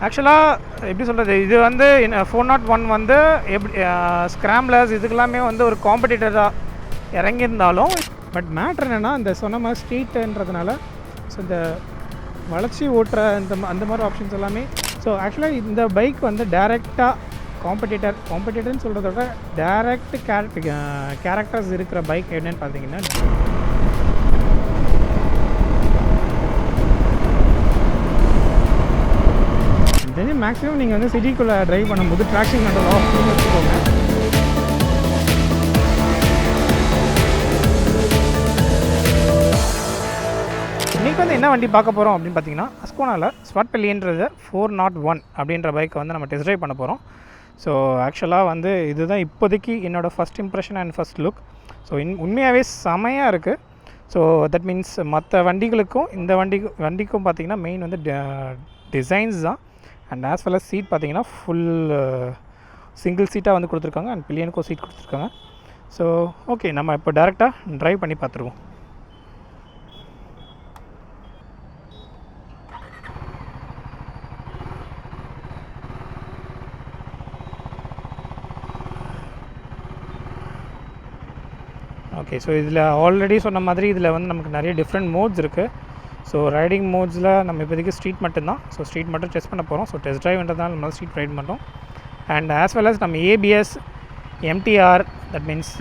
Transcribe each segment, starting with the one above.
ஆக்சுவலாக எப்படி சொல்கிறது, இது வந்து 401 வந்து எப்படி ஸ்க்ராம்லர்ஸ் இதுக்கெல்லாமே வந்து ஒரு காம்படிட்டராக இறங்கியிருந்தாலும், பட் மேட்ரு என்னென்னா இந்த சொன்ன மாதிரி ஸ்ட்ரீட்டுன்றதுனால ஸோ இந்த வளர்ச்சி ஓட்டுற அந்த மாதிரி ஆப்ஷன்ஸ் எல்லாமே. ஸோ ஆக்சுவலாக இந்த பைக் வந்து டைரெக்டாக காம்படிட்டர்னு சொல்கிறத விட டைரக்ட் கேரக்டர்ஸ் இருக்கிற பைக் என்னன்னு பார்த்தீங்கன்னா, மேக்ஸிமம் நீங்கள் வந்து சிட்டிக்குள்ளே ட்ரைவ் பண்ணும்போது ட்ராக்ஷன் கண்ட்ரோல் ஆஃப் பண்ணி வச்சுக்கோங்க. இன்றைக்கி வந்து என்ன வண்டி பார்க்க போகிறோம் அப்படின்னு பார்த்தீங்கன்னா, அஸ்கோனாவில் ஸ்வாட்பெல்லின்றது 401 அப்படின்ற பைக்கை வந்து நம்ம டெஸ்ட் ட்ரைவ் பண்ண போகிறோம். ஸோ ஆக்சுவலாக வந்து இதுதான் இப்போதைக்கு என்னோடய first impression and first look. So உண்மையாகவே செமையாக இருக்குது. ஸோ தட் மீன்ஸ் மற்ற வண்டிகளுக்கும் இந்த வண்டிக்கும் பார்த்திங்கன்னா மெயின் வந்து டிசைன்ஸ் தான். And as well as seat பார்த்தீங்கன்னா ஃபுல் சிங்கிள் சீட்டாக வந்து கொடுத்துருக்காங்க. அண்ட் பில்லியனுக்கும் சீட் கொடுத்துருக்காங்க. ஸோ ஓகே, நம்ம இப்போ டேரெக்டாக ட்ரைவ் பண்ணி பார்த்துருவோம். ஓகே, ஸோ இதில் ஆல்ரெடி சொன்ன மாதிரி இதில் வந்து நமக்கு நிறைய டிஃப்ரெண்ட் மோட்ஸ் இருக்குது. ஸோ ரைடிங் மோட்ஸில் நம்ம இப்போதைக்கு ஸ்ட்ரீட் மட்டும்தான். ஸோ ஸ்ட்ரீட் மட்டும் டெஸ்ட் பண்ண போகிறோம். ஸோ டெஸ்ட் ட்ரைவ்ன்றதுனால நம்ம ஸ்ட்ரீட் ரைட் பண்ணுறோம். அண்ட் ஆஸ் வெல் அஸ் நம்ம ABS, MTR, that means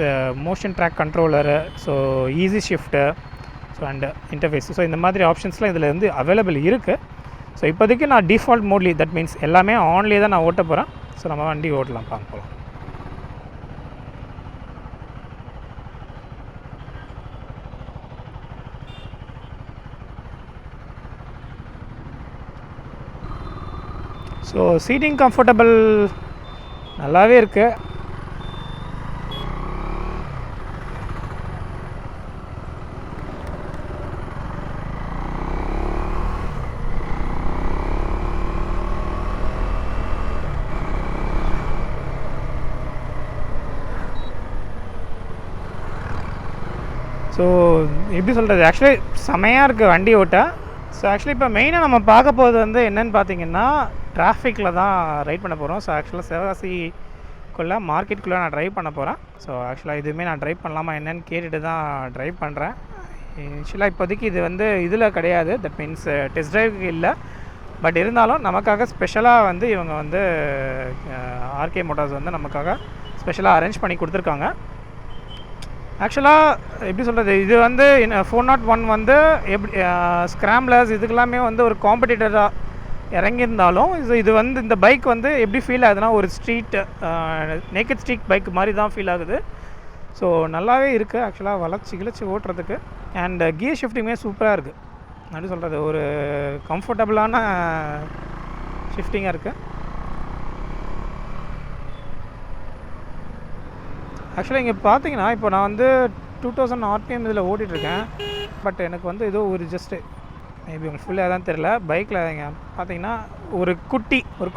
motion track controller, so easy shift, so and interface, so இந்த மாதிரி ஆப்ஷன்ஸ்லாம் இதில் வந்து அவைலபிள் இருக்குது. ஸோ இப்போதைக்கு நான் டிஃபால்ட் மோட்லி, தட் மீன்ஸ் எல்லாமே ஆன்லேயே தான் நான் ஓட்ட போகிறேன். ஸோ நம்ம வண்டி ஓட்டலாம், பார்க்க போகலாம். ஸோ சீட்டிங் கம்ஃபர்டபுள் நல்லாவே இருக்குது. ஸோ எப்படி சொல்கிறது, ஆக்சுவலி செமையாக இருக்குது வண்டி ஓட்ட. ஸோ ஆக்சுவலி இப்போ மெயினாக நம்ம பார்க்க போகிறது வந்து என்னென்னு பார்த்தீங்கன்னா, டிராஃபிக்கில் தான் ரைட் பண்ண போகிறோம். ஸோ ஆக்சுவலாக சிவகாசிக்குள்ளே மார்க்கெட்டுக்குள்ளே நான் ட்ரைவ் பண்ண போகிறேன். ஸோ ஆக்சுவலாக இதுவுமே நான் ட்ரைவ் பண்ணலாமா என்னென்னு கேட்டுட்டு தான் ட்ரைவ் பண்ணுறேன். ஆக்சுவலாக இப்போதைக்கு இது வந்து இதில் கிடையாது, தட் மீன்ஸ் டெஸ்ட் ட்ரைவுக்கு இல்லை. பட் இருந்தாலும் நமக்காக ஸ்பெஷலாக வந்து இவங்க வந்து ஆர்கே மோட்டார்ஸ் வந்து நமக்காக ஸ்பெஷலாக அரேஞ்ச் பண்ணி கொடுத்துருக்காங்க. ஆக்சுவலாக எப்படி சொல்கிறது, இது வந்து 401 வந்து எப்படி ஸ்க்ராம்லர்ஸ் இதுக்கெல்லாமே வந்து ஒரு காம்படிட்டராக இறங்கியிருந்தாலும், இது வந்து இந்த பைக் வந்து எப்படி ஃபீல் ஆகுதுன்னா, ஒரு ஸ்ட்ரீட் நேக்கட் ஸ்ட்ரீட் பைக் மாதிரி தான் ஃபீல் ஆகுது. ஸோ நல்லாவே இருக்குது ஆக்சுவலாக கிளச்சி ஓட்டுறதுக்கு. அண்ட் கியர் ஷிஃப்டிங்குமே சூப்பராக இருக்குது. எப்படி சொல்கிறது, ஒரு கம்ஃபர்டபுளான ஷிஃப்டிங்காக இருக்குது. ஆக்சுவலாக இங்கே பார்த்தீங்கன்னா, இப்போ நான் வந்து 2000 RPM இதில் ஓட்டிகிட்ருக்கேன். பட் எனக்கு வந்து ஏதோ ஒரு ஜஸ்ட்டு மேபி உங்களுக்கு ஃபுல்லாக தான் தெரில, பைக்கில் இங்கே பார்த்தீங்கன்னா ஒரு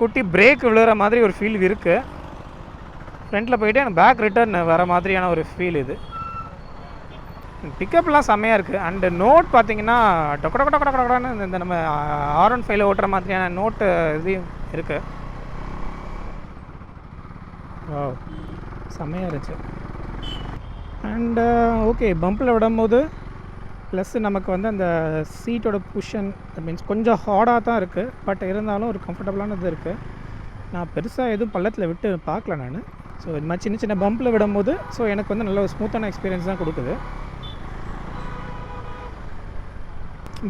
குட்டி பிரேக் விழுகிற மாதிரி ஒரு ஃபீல் இருக்குது. ஃப்ரண்ட்டில் போய்ட்டு எனக்கு பேக் ரிட்டர்ன் வர மாதிரியான ஒரு ஃபீல் இது. பிக்கப்லாம் செம்மையாக இருக்குது. அண்டு நோட் பார்த்தீங்கன்னா டொக்கடன்னு இந்த நம்ம R15 ஓட்டுற மாதிரியான நோட்டு இதையும் இருக்குது. ஓ, செம்மையாக இருந்துச்சு. அண்டு ஓகே, பம்பில் விடும்போது ப்ளஸ் நமக்கு வந்து அந்த சீட்டோட புஷன், தட் மீன்ஸ் கொஞ்சம் ஹார்டாக தான் இருக்குது. பட் இருந்தாலும் ஒரு கம்ஃபர்டபுளானது இருக்குது. நான் பெருசாக எதுவும் பள்ளத்தில் விட்டு பார்க்கல நான். ஸோ இது மாதிரி சின்ன பம்பில் விடும்போது ஸோ எனக்கு வந்து நல்ல ஒரு ஸ்மூத்தான எக்ஸ்பீரியன்ஸ் தான் கொடுக்குது.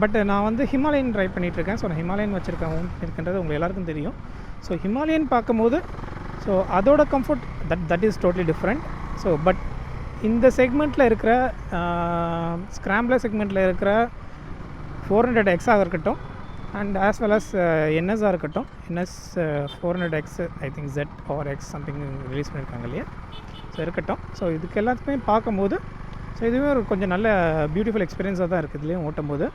பட் நான் வந்து ஹிமாலயன் ட்ரைவ் பண்ணிகிட்ருக்கேன். ஸோ நான் ஹிமாலயன் வச்சுருக்கேன் இருக்குன்றது உங்களுக்கு எல்லாருக்கும் தெரியும். ஸோ ஹிமாலயன் பார்க்கும்போது ஸோ அதோட comfort that is totally different. So but இந்த செக்மெண்ட்டில் இருக்கிற ஸ்க்ராம்ப்ளர் செக்மெண்ட்டில் இருக்கிற 400Xஆக இருக்கட்டும், அண்ட் ஆஸ் வெல் அஸ் NSஆக இருக்கட்டும், NS 400X I think Z or X something release பண்ணியிருக்காங்க இல்லையா. ஸோ இருக்கட்டும். ஸோ இதுக்கு எல்லாத்துக்குமே பார்க்கும்போது ஸோ இதுவே ஒரு கொஞ்சம் நல்ல பியூட்டிஃபுல் எக்ஸ்பீரியன்ஸாக தான் இருக்குது இதுலேயும் ஓட்டும்போது.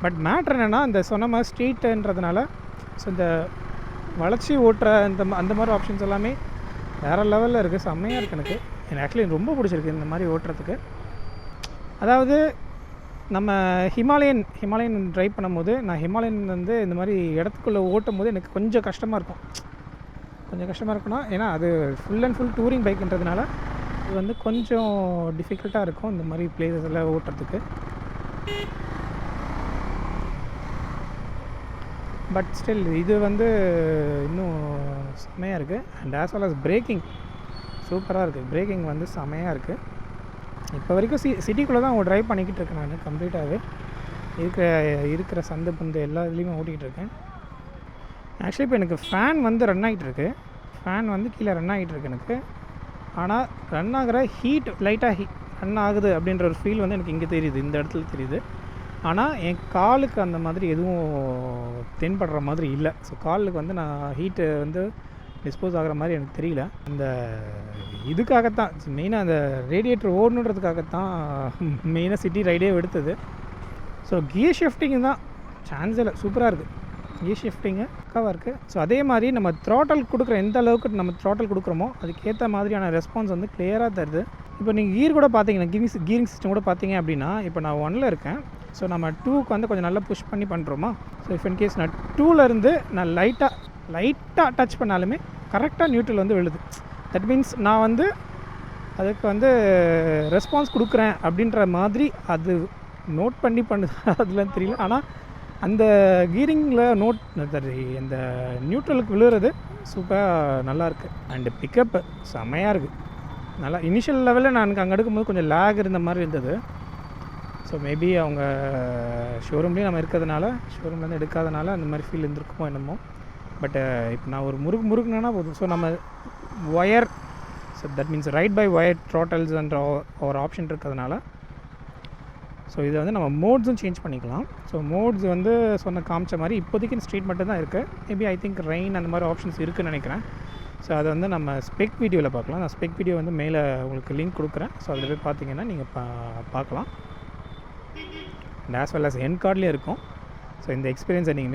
பட் மேட்ரு என்னென்னா, இந்த சொன்ன மாதிரி ஸ்ட்ரீட்டுன்றதுனால ஸோ இந்த வளர்ச்சி ஓட்டுற அந்த மாதிரி ஆப்ஷன்ஸ் எல்லாமே வேறு லெவலில் இருக்குது. செம்மையாக இருக்குது. எனக்கு ஆக்சுவலி ரொம்ப பிடிச்சிருக்கு இந்த மாதிரி ஓட்டுறதுக்கு. அதாவது நம்ம ஹிமாலயன் ட்ரைவ் பண்ணும்போது நான் ஹிமாலயன் வந்து இந்த மாதிரி இடத்துக்குள்ளே ஓட்டும் போது எனக்கு கொஞ்சம் கஷ்டமாக இருக்கும். கொஞ்சம் கஷ்டமாக இருக்குன்னா ஏன்னா அது ஃபுல் அண்ட் ஃபுல் டூரிங் பைக்குன்றதுனால இது வந்து கொஞ்சம் டிஃபிகல்ட்டாக இருக்கும் இந்த மாதிரி பிளேஸஸில் ஓட்டுறதுக்கு. பட் ஸ்டில் இது வந்து இன்னும் செம்மையாக இருக்குது. And as well as braking சூப்பராக இருக்குது. பிரேக்கிங் வந்து செம்மையாக இருக்குது. இப்போ வரைக்கும் சிட்டிக்குள்ளே தான் ட்ரைவ் பண்ணிக்கிட்டு இருக்கேன் நான் கம்ப்ளீட்டாகவே. இருக்கிற சந்து பந்து எல்லா இதுலேயுமே ஓட்டிகிட்டு இருக்கேன். ஆக்சுவலி இப்போ எனக்கு ஃபேன் வந்து ரன் ஆகிட்டுருக்கு. ஃபேன் வந்து கீழே ரன் ஆகிட்டுருக்கு எனக்கு. ஆனால் ரன் ஆகிற ஹீட் லைட்டாக ரன் ஆகுது அப்படின்ற ஒரு ஃபீல் வந்து எனக்கு இங்கே தெரியுது, இந்த இடத்துல தெரியுது. ஆனால் என் காலுக்கு அந்த மாதிரி எதுவும் தென்படுற மாதிரி இல்லை. ஸோ காலுக்கு வந்து நான் ஹீட்டு வந்து டிஸ்போஸ் ஆகிற மாதிரி எனக்கு தெரியல. அந்த இதுக்காகத்தான் மெயினாக அந்த ரேடியேட்டர் ஓடணுன்றதுக்காகத்தான் மெயினாக சிட்டி ரைடே எடுத்தது. ஸோ கியர் ஷிஃப்டிங்கு தான் சான்ஸ் இல்லை, சூப்பராக இருக்குது. கியர் ஷிஃப்டிங்கு பக்காவாக இருக்குது. ஸோ அதே மாதிரி நம்ம த்ராட்டல் கொடுக்குற எந்த அளவுக்கு நம்ம த்ராட்டல் கொடுக்குறோமோ அதுக்கேற்ற மாதிரியான ரெஸ்பான்ஸ் வந்து கிளியராக தருது. இப்போ நீங்கள் கீர் கூட பார்த்தீங்கன்னா கீரிங் சிஸ்டம் கூட பார்த்தீங்க அப்படின்னா இப்போ நான் 1ல் இருக்கேன். ஸோ நம்ம 2க்கு வந்து கொஞ்சம் நல்லா புஷ் பண்ணி பண்ணுறோமா. ஸோ இஃப் இன் கேஸ் நான் 2லேருந்து நான் லைட்டாக டச் பண்ணாலுமே கரெக்டாக நியூட்ரல் வந்து விழுது. தட் மீன்ஸ் நான் வந்து அதுக்கு வந்து ரெஸ்பான்ஸ் கொடுக்குறேன் அப்படின்ற மாதிரி அது நோட் பண்ணி பண்ணுது அதெல்லாம் தெரியல. ஆனால் அந்த கீரிங்கில் அந்த நியூட்ரலுக்கு விழுகிறது சூப்பராக நல்லாயிருக்கு. அண்டு பிக்கப்பு செம்மையாக இருக்குது. நல்லா இனிஷியல் லெவலில் நான் அங்கே எடுக்கும்போது கொஞ்சம் லேக் இருந்த மாதிரி இருந்தது. ஸோ மேபி அவங்க ஷோரூம்லேயும் நம்ம இருக்கிறதுனால ஷோரூம்லேருந்து எடுக்காதனால அந்த மாதிரி ஃபீல் இருந்திருக்குமோ என்னமோ. பட் இப்போ நான் ஒரு முறுக்குனா போதும். ஸோ நம்ம wire, so that means ride by wire throttles என்ற ஒரு ஆப்ஷன் இருக்கிறதுனால ஸோ இதை வந்து நம்ம மோட்ஸும் சேஞ்ச் பண்ணிக்கலாம். ஸோ மோட்ஸ் வந்து காமிச்ச மாதிரி இப்போதைக்கு ஸ்ட்ரீட் மட்டும் தான் இருக்குது. மேபி ஐ திங்க் ரெயின் அந்த மாதிரி ஆப்ஷன்ஸ் இருக்குதுன்னு நினைக்கிறேன். ஸோ அதை வந்து நம்ம ஸ்பெக் வீடியோவில் பார்க்கலாம். நான் ஸ்பெக் வீடியோ வந்து மேலே உங்களுக்கு லிங்க் கொடுக்குறேன். ஸோ அதில் போய் பார்த்தீங்கன்னா நீங்கள் பார்க்கலாம். அண்ட் ஆஸ் வெல் அஸ் என் கார்ட்லேயும் இருக்கும். ஸோ இந்த எக்ஸ்பீரியன்ஸை நீங்கள்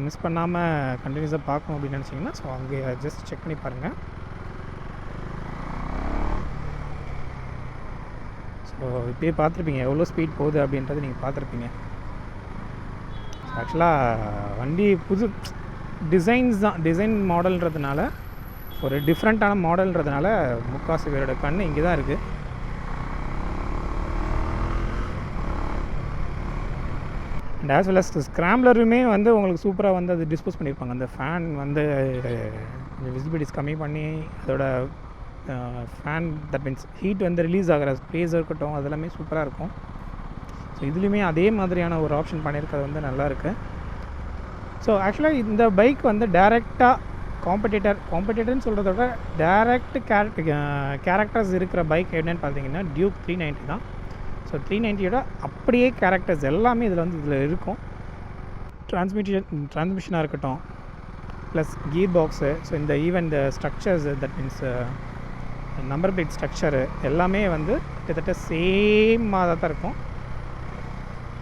மிஸ் பண்ணாமல் கண்டினியூஸாக பார்க்கணும் அப்படின்னு நினச்சிங்கன்னா ஸோ அங்கே ஜஸ்ட் செக் பண்ணி பாருங்கள். ஸோ இப்போயே பார்த்துருப்பீங்க எவ்வளோ ஸ்பீட் போகுது அப்படின்றத நீங்கள் பார்த்துருப்பீங்க. ஆக்சுவலாக வண்டி புது டிசைன் மாடல்ன்றதுனால ஒரு டிஃப்ரெண்ட்டான மாடல்ன்றதுனால முக்காசு பேரோட கண் இங்கே தான் இருக்குது. அண்ட் ஆஸ் வெல் அஸ் ஸ்க்ராம்லருமே வந்து உங்களுக்கு சூப்பராக வந்து அது டிஸ்போஸ் பண்ணியிருப்பாங்க. அந்த ஃபேன் வந்து விசிபிலிட்டிஸ் கம்மி பண்ணி அதோட ஃபேன் தட் மீன்ஸ் ஹீட் வந்து ரிலீஸ் ஆகிற ஸ்பேஸ் இருக்கட்டும் அதெல்லாமே சூப்பராக இருக்கும். ஸோ இதுலேயுமே அதே மாதிரியான ஒரு ஆப்ஷன் பண்ணியிருக்கிறது வந்து நல்லாயிருக்கு. ஸோ ஆக்சுவலாக இந்த பைக் வந்து டைரெக்டாக காம்படிட்டர்னு சொல்கிறத விட டைரக்ட் கேரக்டர்ஸ் இருக்கிற பைக் என்னென்னு பார்த்தீங்கன்னா டியூக் 390 தான். ஸோ 390யோட அப்படியே கேரக்டர்ஸ் எல்லாமே இதில் இருக்கும். டிரான்ஸ்மிஷனாக இருக்கட்டும் ப்ளஸ் கீர் பாக்ஸு, ஸோ இந்த structures that means number plate structure எல்லாமே வந்து கிட்டத்தட்ட சேமாக தான் இருக்கும்.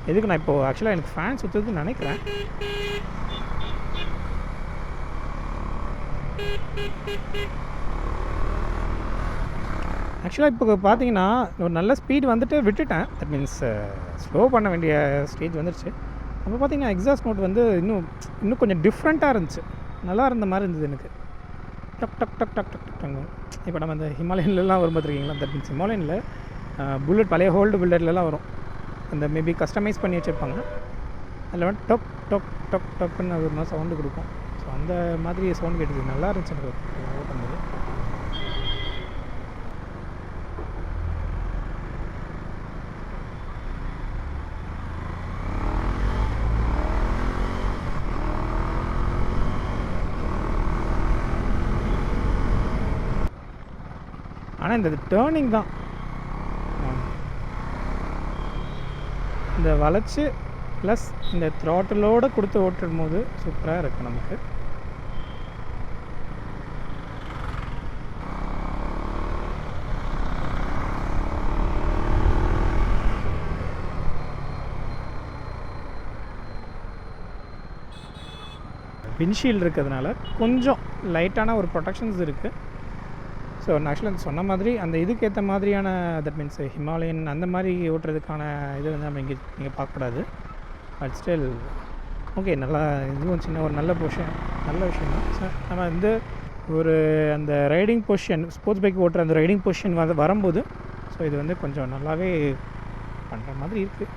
எதுக்கு நான் இப்போது ஆக்சுவலாக எனக்கு ஃபேன் சுற்றுதுன்னு நினைக்கிறேன். ஆக்சுவலாக இப்போ பார்த்தீங்கன்னா ஒரு நல்ல ஸ்பீட் வந்துட்டு விட்டுட்டேன். தட் மீன்ஸ் ஸ்லோ பண்ண வேண்டிய ஸ்டேஜ் வந்துடுச்சு. அப்போ பார்த்தீங்கன்னா எக்ஸாஸ்ட் நோட் வந்து இன்னும் கொஞ்சம் டிஃப்ரெண்ட்டாக இருந்துச்சு. நல்லா இருந்த மாதிரி இருந்தது எனக்கு. டக் டக் டக் டக் டக் டக். இப்போ நம்ம இந்த ஹிமாலயன்லாம் வரும் பார்த்துருக்கீங்களா. தட் மீன்ஸ் ஹிமாலயனில் புல்லட் பழைய ஹோல்டு புல்லட்லலாம் வரும். அந்த மேபி கஸ்டமைஸ் பண்ணி வச்சுருப்பாங்க. அதில் வந்து டொக் டொக் டொக் டொக்குன்னு ஒரு மாதிரி சவுண்டு கொடுக்கும். ஸோ அந்த மாதிரி சவுண்ட் கேட்டுது, நல்லா இருந்துச்சு எனக்கு ஓட்டும்போது. ஆனால் இந்த டேர்னிங் தான் இந்த வளைச்சி ப்ளஸ் இந்த த்ராட்டிலோடு கொடுத்து ஓட்டும் போது சூப்பராக இருக்குது நமக்கு. விண்ட்ஷீல்டு இருக்கிறதுனால கொஞ்சம் லைட்டான ஒரு ப்ரொடெக்ஷன்ஸ் இருக்குது. ஸோ நான் ஆக்சுவலாக சொன்ன மாதிரி அந்த இதுக்கு ஏற்ற மாதிரியான தட் மீன்ஸ் ஹிமாலயன் அந்த மாதிரி ஓட்டுறதுக்கான இது வந்து நம்ம இங்கே நீங்கள் பார்க்கக்கூடாது. பட் ஸ்டில் ஓகே, நல்லா இதுவும் சின்ன ஒரு நல்ல நல்ல விஷயம் தான். ஸோ நம்ம வந்து ஒரு அந்த ரைடிங் பொசிஷன் ஸ்போர்ட்ஸ் பைக் ஓட்டுற அந்த ரைடிங் பொசிஷன் வந்து வரும்போது ஸோ இது வந்து கொஞ்சம் நல்லாவே பண்ணுற மாதிரி இருக்குது.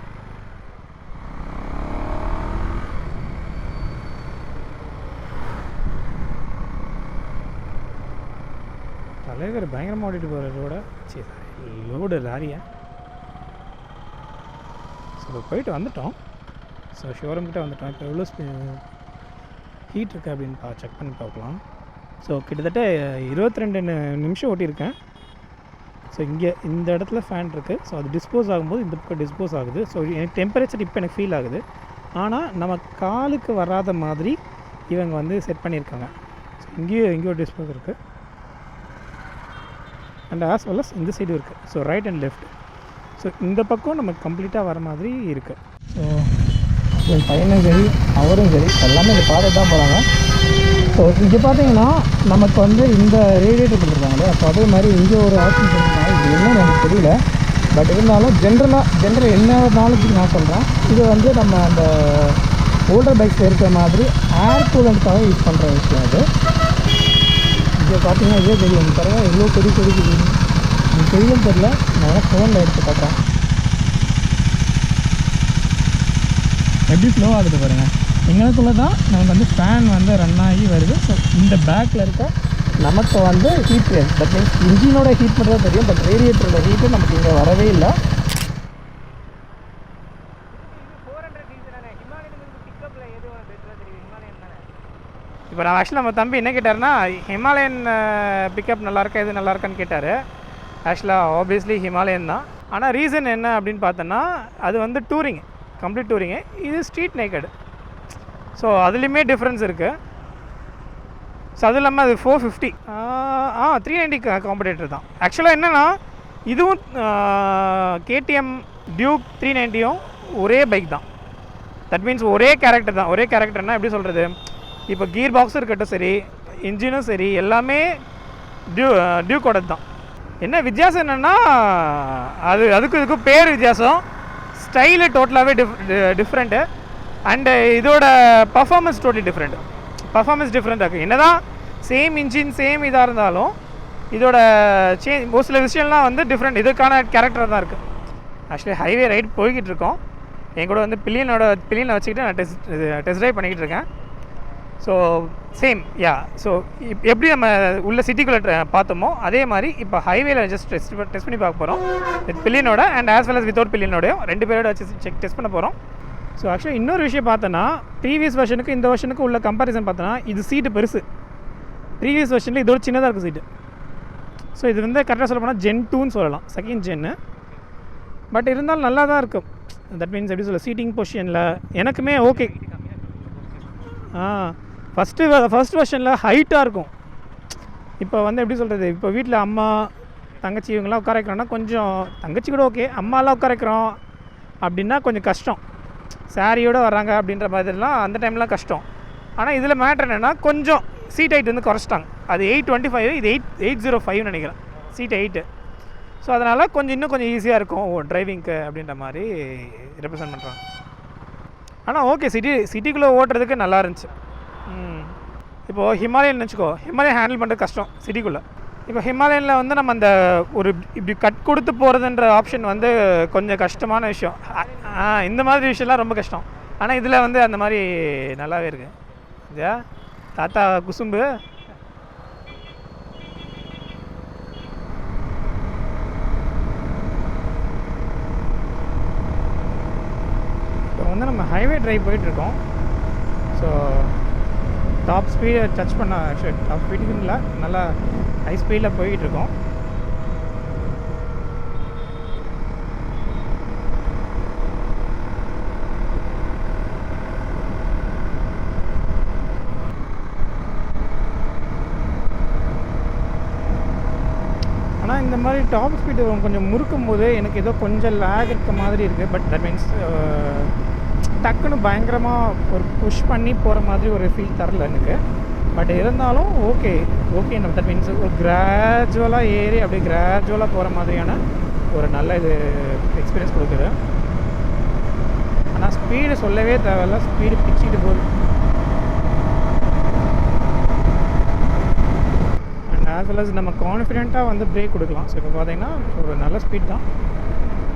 தலைவர் பயங்கரமாக ஓட்டிகிட்டு போகிற லோடு லாரியை. ஸோ இப்போ போயிட்டு வந்துட்டோம். ஸோ ஷோரூம்கிட்ட வந்துட்டோம். இப்போ எவ்வளோ ஹீட் இருக்குது அப்படின்னு செக் பண்ணி பார்க்கலாம். ஸோ கிட்டத்தட்ட 22 நிமிஷம் ஓட்டியிருக்கேன். ஸோ இங்கே இந்த இடத்துல ஃபேன் இருக்குது. ஸோ அது டிஸ்போஸ் ஆகும்போது இந்த பக்கம் டிஸ்போஸ் ஆகுது. ஸோ எனக்கு டெம்பரேச்சர் இப்போ எனக்கு ஃபீல் ஆகுது. ஆனால் நம்ம காலுக்கு வராத மாதிரி இவங்க வந்து செட் பண்ணியிருக்காங்க. ஸோ இங்கேயோ டிஸ்போஸ் இருக்குது. அண்ட் ஆஸ் வெல் அஸ் இந்த சைடும் இருக்குது. So right and left. So இந்த பக்கம் நமக்கு கம்ப்ளீட்டாக வர மாதிரி இருக்குது. ஸோ என் பையனும் சரி அவரும் சரி எல்லாமே இந்த பார்த்து தான் போகிறாங்க. ஸோ இங்கே பார்த்தீங்கன்னா நமக்கு வந்து இந்த ரேடியேட்டர் கொடுத்துருக்காங்களே, அப்போ அதே மாதிரி இங்கே ஒரு ஆப்ஷன் கொடுத்துருக்காங்க. இது என்னன்னு எனக்கு தெரியல. பட் இருந்தாலும் ஜென்ரல் என்ன நாலேஜுக்கு நான் சொல்கிறேன். இது வந்து நம்ம அந்த ஓல்டர் பைக்ஸில் இருக்கிற மாதிரி ஏர் கூலண்ட்காக யூஸ் பண்ணுற விஷயம் அது. இங்கே பார்த்தீங்கன்னா இதே தெரியும் பாருங்கள், எவ்வளோ கொதிக்குது. எனக்கு தெரியும் தெரியல, நான் ஃபோனில் எடுத்து பார்த்தேன். எப்படி ஸ்லோ ஆகுது பாருங்கள். எங்களுக்குள்ளே தான் நமக்கு வந்து ஃபேன் வந்து ரன் ஆகி வருது. ஸோ இந்த பேக்கில் இருக்க நமக்கு வந்து ஹீட் தட் மீன்ஸ் இன்ஜினோட ஹீட் மட்டும் தான் தெரியும். பட் ரேடியேட்டரோட ஹீட்டு நமக்கு இங்கே வரவே இல்லை. இப்போ நான் ஆக்சுவலாக நம்ம தம்பி என்ன கேட்டார்னா, ஹிமாலயன் பிக்கப் நல்லாயிருக்கா எது நல்லாயிருக்கான்னு கேட்டார். ஆக்சுவலாக ஆப்வியஸ்லி ஹிமாலயன் தான். ஆனால் ரீசன் என்ன அப்படின்னு பார்த்தோன்னா, அது வந்து டூரிங், கம்ப்ளீட் டூரிங்கு. இது ஸ்ட்ரீட் நேக்கடு. ஸோ அதுலேயுமே டிஃப்ரென்ஸ் இருக்குது. ஸோ அதுவும் இல்லாமல் அது 450 390 காம்படேட்டர் தான். ஆக்சுவலாக என்னென்னா இதுவும் KTM டியூக் 390யும் ஒரே பைக் தான். தட் மீன்ஸ் ஒரே கேரக்டர் தான். ஒரே கேரக்டர்னால் எப்படி சொல்கிறது, இப்போ கியர் பாக்ஸும் இருக்கட்டும் சரி, இன்ஜினும் சரி, எல்லாமே டியூக்கோட தான். என்ன வித்தியாசம் என்னென்னா அதுக்கு இதுக்கும் பேர் வித்தியாசம், ஸ்டைலு டோட்டலாகவே டிஃப்ரெண்ட்டு. அண்டு இதோட பர்ஃபார்மன்ஸ் டோட்டலி டிஃப்ரெண்ட்டாக இருக்குது. என்ன தான் சேம் இன்ஜின் சேம் இதாக இருந்தாலும் இதோட ஒரு சில விஷயம்லாம் வந்து டிஃப்ரெண்ட், இதுக்கான கேரக்டர் தான் இருக்குது. ஆக்சுவலி ஹைவே ரைட் போய்கிட்டு இருக்கோம். என் கூட வந்து பில்லியனை வச்சுக்கிட்டு நான் டெஸ்ட் ட்ரைவ் பண்ணிக்கிட்டு இருக்கேன். ஸோ சேம் ஸோ எப்படி நம்ம உள்ள சிட்டிக்குள்ளே பார்த்தோமோ அதே மாதிரி இப்போ ஹைவேல ஜஸ்ட் டெஸ்ட் பண்ணி பார்க்க போகிறோம் வித் பில்லியனோட and as well as without பில்லியனோடையும் 2 பேரோட வச்சு டெஸ்ட் பண்ண போகிறோம். ஸோ ஆக்சுவலாக இன்னொரு விஷயம் பார்த்தோன்னா, ப்ரீவியஸ் வெர்ஷனுக்கு இந்த வெர்ஷனுக்கு உள்ள கம்பேரிசன் பார்த்தோன்னா இது சீட்டு பெருசு. ப்ரீவியஸ் வெர்ஷனில் இதோட சின்னதாக இருக்குது சீட்டு. ஸோ இது வந்து கரெக்டாக சொல்ல போனால் Gen 2ன்னு சொல்லலாம், செகண்ட் ஜென்னு. பட் இருந்தாலும் நல்லா தான் இருக்கும். தட் மீன்ஸ் எப்படி சொல்ல, சீட்டிங் பொசிஷனில் எனக்குமே ஓகே. ஃபஸ்ட் வெர்ஷனில் ஹைட்டாக இருக்கும். இப்போ வந்து எப்படி சொல்கிறது, இப்போ வீட்டில் அம்மா தங்கச்சி இவங்களாம் உட்கார வைக்கிறோன்னா கொஞ்சம், தங்கச்சி கூட ஓகே, அம்மாலாம் உட்கார வைக்கிறோம் அப்படின்னா கொஞ்சம் கஷ்டம். சாரியோடு வர்றாங்க அப்படின்ற மாதிரிலாம் அந்த டைம்லாம் கஷ்டம். ஆனால் இதில் மேட்ரு என்னென்னா கொஞ்சம் சீட் ஹைட் வந்து குறைச்சிட்டாங்க. அது 825, இது 805 நினைக்கிறேன், சீட் 8. ஸோ அதனால் இன்னும் கொஞ்சம் ஈஸியாக இருக்கும் டிரைவிங்க்கு அப்படின்ற மாதிரி ரெப்ரசன்ட் பண்ணுறாங்க. ஆனால் ஓகே, சிட்டிக்குள்ளே ஓட்டுறதுக்கு நல்லா இருந்துச்சு. இப்போது ஹிமாலயன் வச்சுக்கோ, ஹிமாலயன் ஹேண்டில் பண்ணுறது கஷ்டம் சிட்டிக்குள்ளே. இப்போ ஹிமாலயனில் வந்து நம்ம அந்த ஒரு இப்படி கட் கொடுத்து போகிறதுன்ற ஆப்ஷன் வந்து கொஞ்சம் கஷ்டமான விஷயம். இந்த மாதிரி விஷயம்லாம் ரொம்ப கஷ்டம். ஆனால் இதில் வந்து அந்த மாதிரி நல்லாவே இருக்குது. இல்லையா தாத்தா குசும்பு. இப்போ வந்து நம்ம ஹைவே ட்ரைவ் போயிட்டுருக்கோம். ஸோ டாப் ஸ்பீடை டச் பண்ண, ஆக்சுவலி டாப் ஸ்பீடுக்கு இல்லை, நல்லா ஹை ஸ்பீடில் போய்கிட்டு இருக்கோம். ஆனால் இந்த மாதிரி டாப் ஸ்பீடு கொஞ்சம் முறுக்கும் போது எனக்கு ஏதோ கொஞ்சம் லேக் இருக்க மாதிரி இருக்குது. பட் தட் மீன்ஸ் டக்குன்னு பயங்கரமாக ஒரு புஷ் பண்ணி போகிற மாதிரி ஒரு ஃபீல் தரல எனக்கு. பட் இருந்தாலும் ஓகே தட் மீன்ஸ் ஒரு கிராஜுவலாக ஏறி அப்படியே கிராஜுவலாக போகிற மாதிரியான ஒரு நல்ல இது எக்ஸ்பீரியன்ஸ் கொடுக்குது. ஆனால் ஸ்பீடு சொல்லவே தேவையில்ல, ஸ்பீடு பிச்சுட்டு போகுது. அண்ட் ஆஸ் வெல் அஸ் நம்ம கான்ஃபிடென்ட்டாக வந்து பிரேக் கொடுக்கலாம். ஸோ இப்போ பார்த்தீங்கன்னா ஒரு நல்ல ஸ்பீட் தான்,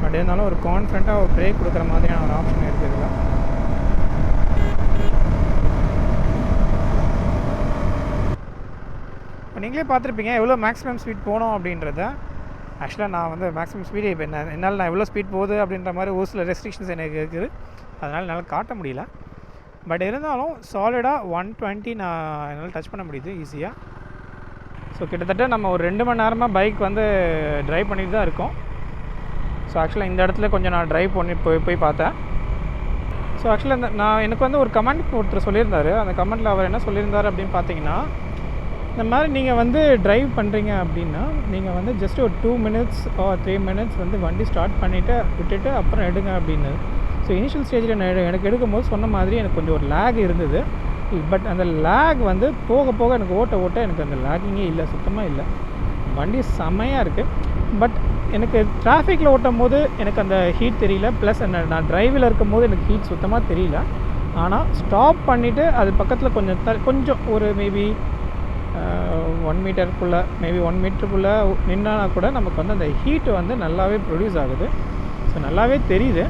பட் இருந்தாலும் ஒரு கான்ஃபிடென்ட்டாக ஒரு பிரேக் கொடுக்குற மாதிரியான ஒரு ஆப்ஷன் இருக்குது இதில். இப்போ நீங்களே பார்த்துருப்பீங்க எவ்வளோ மேக்ஸிமம் ஸ்பீட் போனோம் அப்படின்றத. ஆக்சுவலாக நான் வந்து மேக்ஸிமம் ஸ்பீடு இப்போ என்னால் நான் எவ்வளோ ஸ்பீட் போகுது அப்படின்ற மாதிரி ஒரு சில ரெஸ்ட்ரிக்ஷன்ஸ் எனக்கு இருக்குது, அதனால் என்னால் காட்ட முடியல. பட் இருந்தாலும் சாலிடாக 120 நான் என்னால் டச் பண்ண முடியுது ஈஸியாக. ஸோ கிட்டத்தட்ட நம்ம ஒரு 2 மணி நேரமாக பைக் வந்து ட்ரைவ் பண்ணிட்டு தான் இருக்கோம். ஸோ ஆக்சுவலாக இந்த இடத்துல கொஞ்சம் நான் ட்ரைவ் பண்ணி போய் பார்த்தேன். ஸோ ஆக்சுவலாக எனக்கு வந்து ஒரு கமெண்ட் ஒருத்தர் சொல்லியிருந்தார். அந்த கமெண்ட்டில் அவர் என்ன சொல்லியிருந்தார் அப்படின்னு பார்த்தீங்கன்னா, இந்த மாதிரி நீங்கள் வந்து ட்ரைவ் பண்ணுறீங்க அப்படின்னா நீங்கள் வந்து ஜஸ்ட் ஒரு 2 மினிட்ஸ் ஆர் 3 மினிட்ஸ் வந்து வண்டி ஸ்டார்ட் பண்ணிவிட்டு விட்டுட்டு அப்புறம் எடுங்க அப்படின்னு. ஸோ இனிஷியல் ஸ்டேஜில் எனக்கு எடுக்கும்போது சொன்ன மாதிரி எனக்கு கொஞ்சம் ஒரு லேக் இருந்தது. பட் அந்த லேக் வந்து போக போக எனக்கு ஓட்ட எனக்கு அந்த லேக்கிங்கே இல்லை, சுத்தமாக இல்லை. வண்டி செமையாக இருக்குது. பட் எனக்கு டிராஃபிக்கில் ஓட்டும் போது எனக்கு அந்த ஹீட் தெரியல. ப்ளஸ் நான் டிரைவில் இருக்கும் போது எனக்கு ஹீட் சுத்தமாக தெரியல. ஆனால் ஸ்டாப் பண்ணிவிட்டு அது பக்கத்தில் கொஞ்சம் ஒரு மேபி 1 மீட்டருக்குள்ளே மேபி 1 மீட்டருக்குள்ளே நின்னா கூட நமக்கு வந்து அந்த ஹீட்டு வந்து நல்லாவே ப்ரொடியூஸ் ஆகுது. ஸோ நல்லாவே தெரியுது.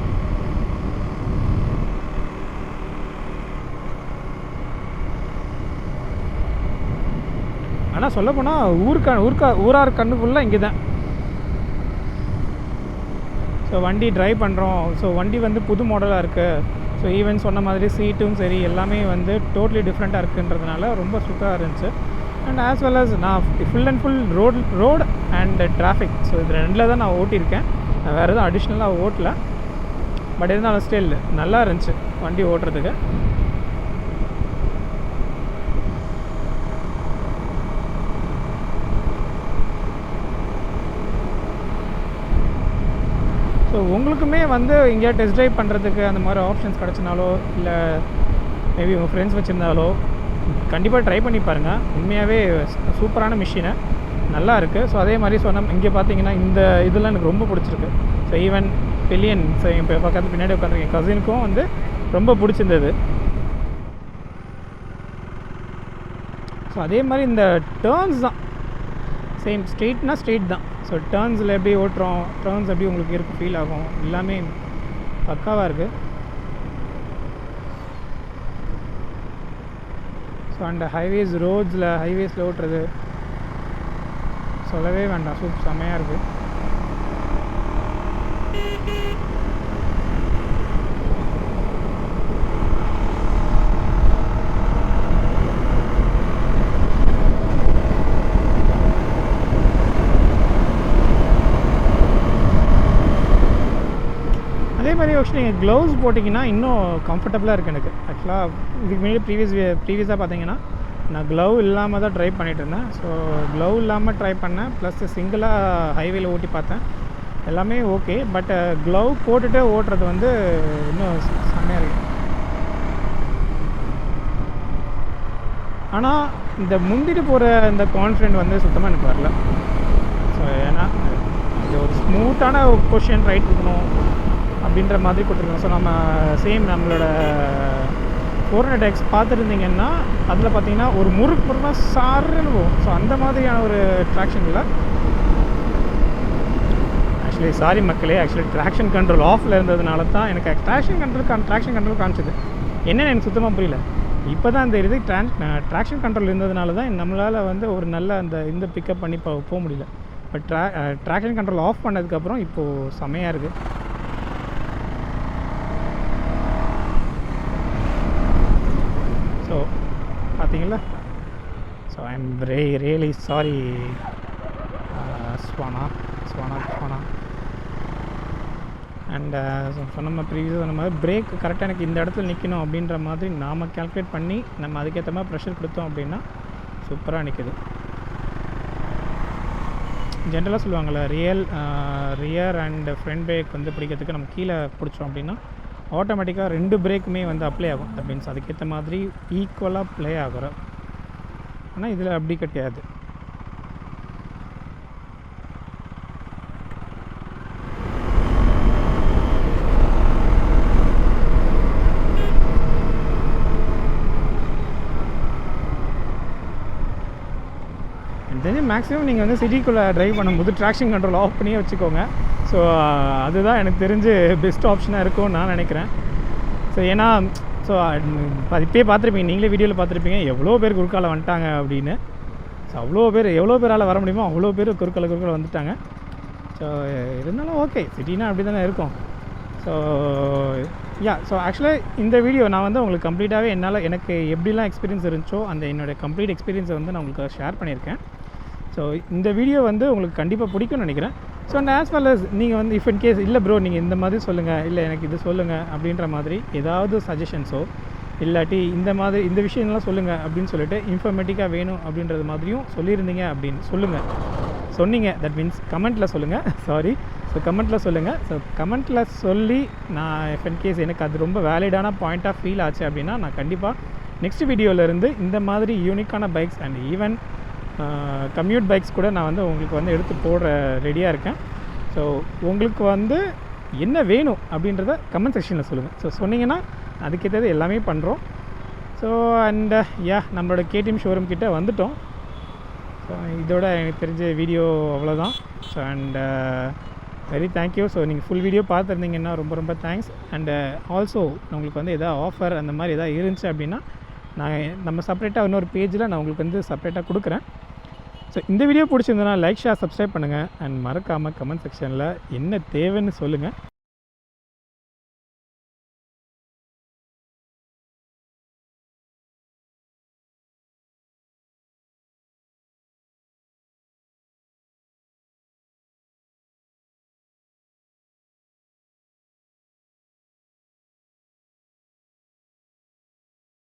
ஆனால் சொல்லப்போனால் ஊரார் கண்ணுக்குள்ளே இங்கே தான். ஸோ வண்டி ட்ரைவ் பண்ணுறோம். ஸோ வண்டி வந்து புது மாடலாக இருக்குது. ஸோ ஈவன் சொன்ன மாதிரி சீட்டும் சரி எல்லாமே வந்து டோட்டலி டிஃப்ரெண்ட்டாக இருக்குன்றதுனால ரொம்ப சூப்பராக இருந்துச்சு. அண்ட் ஆஸ் வெல் அஸ் நான் full and full road and traffic, so இது ரெண்டில் தான் நான் ஓட்டியிருக்கேன். நான் வேறு எதுவும் அடிஷ்னலாக ஓட்டல. பட் இருந்தாலும் ஸ்டில் நல்லா இருந்துச்சு வண்டி ஓட்டுறதுக்கு. ஸோ உங்களுக்குமே வந்து எங்கேயா டெஸ்ட் ட்ரைவ் பண்ணுறதுக்கு அந்த மாதிரி ஆப்ஷன்ஸ் கிடச்சினாலோ இல்லை மேபி உங்கள் ஃப்ரெண்ட்ஸ் வச்சுருந்தாலோ கண்டிப்பாக ட்ரை பண்ணி பாருங்கள். உண்மையாகவே சூப்பரான மிஷினு, நல்லா இருக்குது. ஸோ அதே மாதிரி இங்கே பார்த்தீங்கன்னா இந்த இதெல்லாம் எனக்கு ரொம்ப பிடிச்சிருக்கு. ஸோ ஈவன் பில்லியன், ஸோ இப்போ பக்கத்து பின்னாடி உட்காந்துருக்கேன் கசினுக்கும் வந்து ரொம்ப பிடிச்சிருந்தது. ஸோ அதே மாதிரி இந்த டேர்ன்ஸ் தான் சேம், ஸ்ட்ரெயிட் தான். ஸோ டேர்ன்ஸில் எப்படி ஓட்டுறோம், டேர்ன்ஸ் எப்படி உங்களுக்கு இருக்குது ஃபீல் ஆகும், எல்லாமே பக்காவாக இருக்குது. ஸோ அண்ட் ஹைவேஸில் ஓட்டுறது சொல்லவே வேண்டாம், செம்மையாக இருக்குது. அதே மாதிரி ஆக்சுவலி நீங்கள் க்ளவுஸ் போட்டிங்கன்னா இன்னும் கம்ஃபர்டபுளாக இருக்குது எனக்கு. ஆக்சுவலாக இதுக்கு முன்னாடி ப்ரீவியஸாக பார்த்தீங்கன்னா நான் க்ளவ் இல்லாமல் தான் ட்ரைவ் பண்ணிகிட்டு இருந்தேன். ஸோ க்ளவ் இல்லாமல் ட்ரை பண்ணேன், ப்ளஸ் சிங்கிளாக ஹைவேல ஓட்டி பார்த்தேன், எல்லாமே ஓகே. பட் க்ளவ் போட்டுகிட்டே ஓட்டுறது வந்து இன்னும் செம்மையாக இருக்குது. ஆனால் இந்த முந்திட்டு போகிற இந்த கான்ஃபிடென்ட் வந்து சுத்தமாக எனக்கு வரல. ஸோ ஏன்னா இது ஒரு ஸ்மூத்தான பொசிஷன் ரைட் இருக்கணும் அப்படின்ற மாதிரி கொடுத்துருக்கோம். ஸோ நம்ம நம்மளோட 400X பார்த்துருந்தீங்கன்னா அதில் பார்த்தீங்கன்னா ஒரு முறுக்கு சாருன்னு போகும். ஸோ அந்த மாதிரியான ஒரு ட்ராக்ஷன் இல்லை. ஆக்சுவலி சாரி மக்களே, ஆக்சுவலி ட்ராக்ஷன் கண்ட்ரோல் ஆஃபில் இருந்ததுனால தான் எனக்கு ட்ராக்ஷன் கண்ட்ரோல் காமிச்சது என்னென்னு எனக்கு சுத்தமாக புரியல. இப்போ தான் தெரியுது ட்ராக்ஷன் கண்ட்ரோல் இருந்ததுனால தான் நம்மளால் வந்து ஒரு நல்ல இந்த பிக்கப் பண்ணி போக முடியல. பட் ட்ராக்ஷன் கண்ட்ரோல் ஆஃப் பண்ணதுக்கப்புறம் இப்போது செமையாக இருக்குது. ஸோ பார்த்தீங்களா. So I am really sorry ஸ்வானா. அண்ட் சொன்ன ப்ரீவியஸாக சொன்ன மாதிரி பிரேக் கரெக்டாக எனக்கு இந்த இடத்துல நிற்கணும் அப்படின்ற மாதிரி நாம் கால்குலேட் பண்ணி நம்ம அதுக்கேற்ற மாதிரி ப்ரெஷர் கொடுத்தோம் அப்படின்னா சூப்பராக நிற்குது. ஜென்ரலாக சொல்லுவாங்கள்ல ரியர் அண்ட் ஃப்ரண்ட் பிரேக் வந்து பிடிக்கிறதுக்கு நம்ம கீழே பிடிச்சோம் அப்படின்னா ஆட்டோமேட்டிக்காக 2 பிரேக்குமே வந்து அப்ளை ஆகும். தட் மீன்ஸ் அதுக்கேற்ற மாதிரி ஈக்குவலாக ப்ளே ஆகிற ஆனால் இதில் அப்படி கிடையாது. தெரிஞ்சு மேக்ஸிமம் நீங்கள் வந்து சிட்டிக்குள்ளே ட்ரைவ் பண்ணும்போது ட்ராக்ஷன் கண்ட்ரோல் ஆஃப் பண்ணியே வச்சுக்கோங்க. ஸோ அதுதான் எனக்கு தெரிஞ்சு பெஸ்ட் ஆப்ஷனாக இருக்கும்னு நான் நினைக்கிறேன். ஸோ ஏன்னா ஸோ இப்போயே பார்த்துருப்பீங்க, நீங்களே வீடியோவில் பார்த்துருப்பீங்க எவ்வளோ பேர் குறுக்கால வந்துட்டாங்க அப்படின்னு. ஸோ எவ்வளோ பேரால் வர முடியுமோ அவ்வளோ பேர் குறுக்கால வந்துட்டாங்க. ஸோ இருந்தாலும் ஓகே, சிட்டினா அப்படி தானே இருக்கும். ஸோ ஸோ ஆக்சுவலாக இந்த வீடியோ நான் வந்து உங்களுக்கு கம்ப்ளீட்டாகவே எனக்கு எப்படிலாம் எக்ஸ்பீரியன்ஸ் இருந்துச்சோ அந்த என்னோடய கம்ப்ளீட் எக்ஸ்பீரியன்ஸை வந்து நான் உங்களுக்கு ஷேர் பண்ணியிருக்கேன். ஸோ இந்த வீடியோ வந்து உங்களுக்கு கண்டிப்பாக பிடிக்கும்னு நினைக்கிறேன். So and as well as நீங்கள் வந்து இஃப் இன் கேஸ் இல்லை ப்ரோ நீங்கள் இந்த மாதிரி சொல்லுங்கள், இல்லை எனக்கு இது சொல்லுங்கள் அப்படின்ற மாதிரி ஏதாவது சஜஷன்ஸோ இல்லாட்டி இந்த விஷயம்லாம் சொல்லுங்கள் அப்படின்னு சொல்லிட்டு இன்ஃபர்மேட்டிக்காக வேணும் அப்படின்றது மாதிரியும் சொல்லியிருந்தீங்க அப்படின்னு சொன்னீங்க. தட் மீன்ஸ் கமெண்ட்டில் சொல்லுங்கள். சாரி, ஸோ கமெண்ட்டில் சொல்லுங்கள். ஸோ கமெண்ட்டில் சொல்லி நான் இஃப் இன் கேஸ் எனக்கு அது ரொம்ப வேலிடான பாயிண்ட்டாக ஃபீல் ஆச்சு அப்படின்னா நான் கண்டிப்பாக நெக்ஸ்ட் வீடியோவிலேருந்து இந்த மாதிரி யூனிக்கான bikes and even commute bikes கூட நான் வந்து உங்களுக்கு வந்து எடுத்து போடுற ரெடியாக இருக்கேன். ஸோ உங்களுக்கு வந்து என்ன வேணும் அப்படின்றத கமெண்ட் செக்ஷனில் சொல்லுங்கள். ஸோ சொன்னீங்கன்னா அதுக்கேற்றது எல்லாமே பண்ணுறோம். ஸோ அண்ட் நம்மளோட கேடிஎம் ஷோரூம் கிட்டே வந்துட்டோம். ஸோ இதோட எனக்கு தெரிஞ்ச வீடியோ அவ்வளோதான். So and very thank you. So நீங்கள் ஃபுல் வீடியோ பார்த்துருந்தீங்கன்னா ரொம்ப ரொம்ப தேங்க்ஸ். அண்டு ஆல்சோ உங்களுக்கு வந்து எதாவது ஆஃபர் அந்த மாதிரி எதாவது இருந்துச்சு அப்படின்னா நம்ம செப்பரேட்டாக இன்னொரு பேஜில் நான் உங்களுக்கு வந்து செப்பரேட்டாக கொடுக்குறேன். ஸோ இந்த வீடியோ பிடிச்சிருந்ததுன்னா லைக், ஷேர், சப்ஸ்கிரைப் பண்ணுங்கள். அண்ட் மறக்காமல் கமெண்ட் செக்ஷனில் என்ன தேவைன்னு சொல்லுங்கள்.